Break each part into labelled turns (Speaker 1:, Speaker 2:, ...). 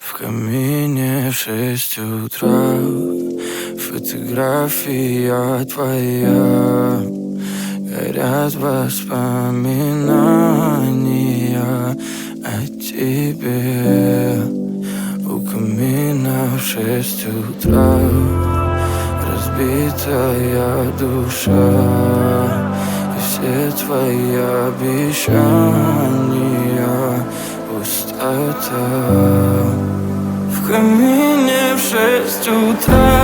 Speaker 1: В камине в 6 утра фотография твоя. Горят воспоминания о тебе. У камина в 6 утра разбитая душа. И все твои обещания пустота. В камине в 6 утра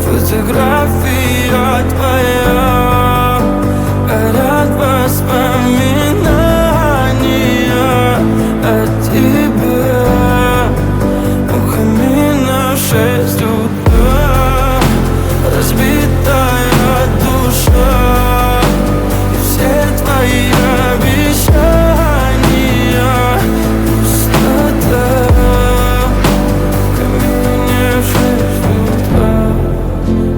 Speaker 1: фотография твоя. Горят воспоминания о тебе. У камина в 6 утра разбитая душа. И все твои обещания пустота. В камине в 6 утра.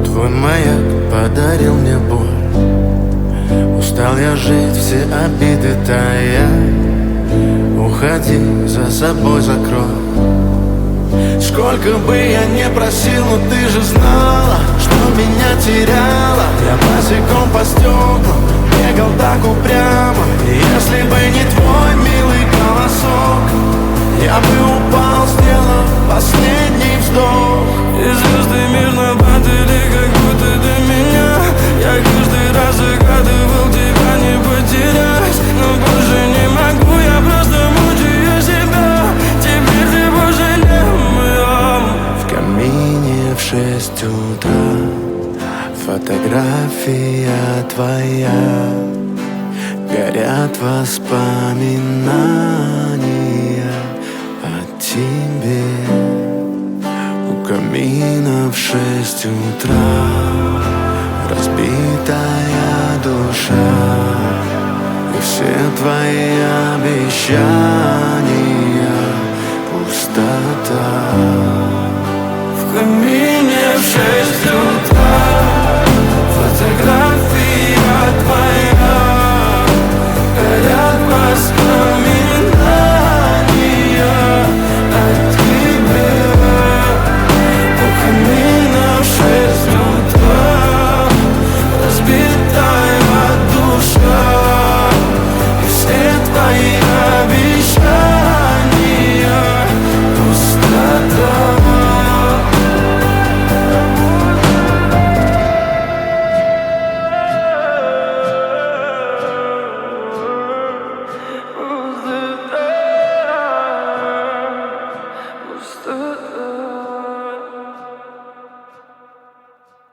Speaker 2: Твой маяк подарил мне боль. Устал я жить, все обиды тая. Уходи, за собой закрой. Сколько бы я не просил, но ты же знала, что меня теряла. Я босиком по стеклам бегал так упрямо. И если бы не твой милый голосок, я бы упал, сделав последний вздох.
Speaker 1: И звезды мирно падали, как будто до меня. Я каждый раз загадывал тебя не потерять, но больше не могу, я просто мучаю себя. Теперь ты пожалей моем.
Speaker 2: В камине в 6 утра фотография твоя. Горят воспоминания о тебе. У камина в 6 утра разбитая душа. И все твои обещания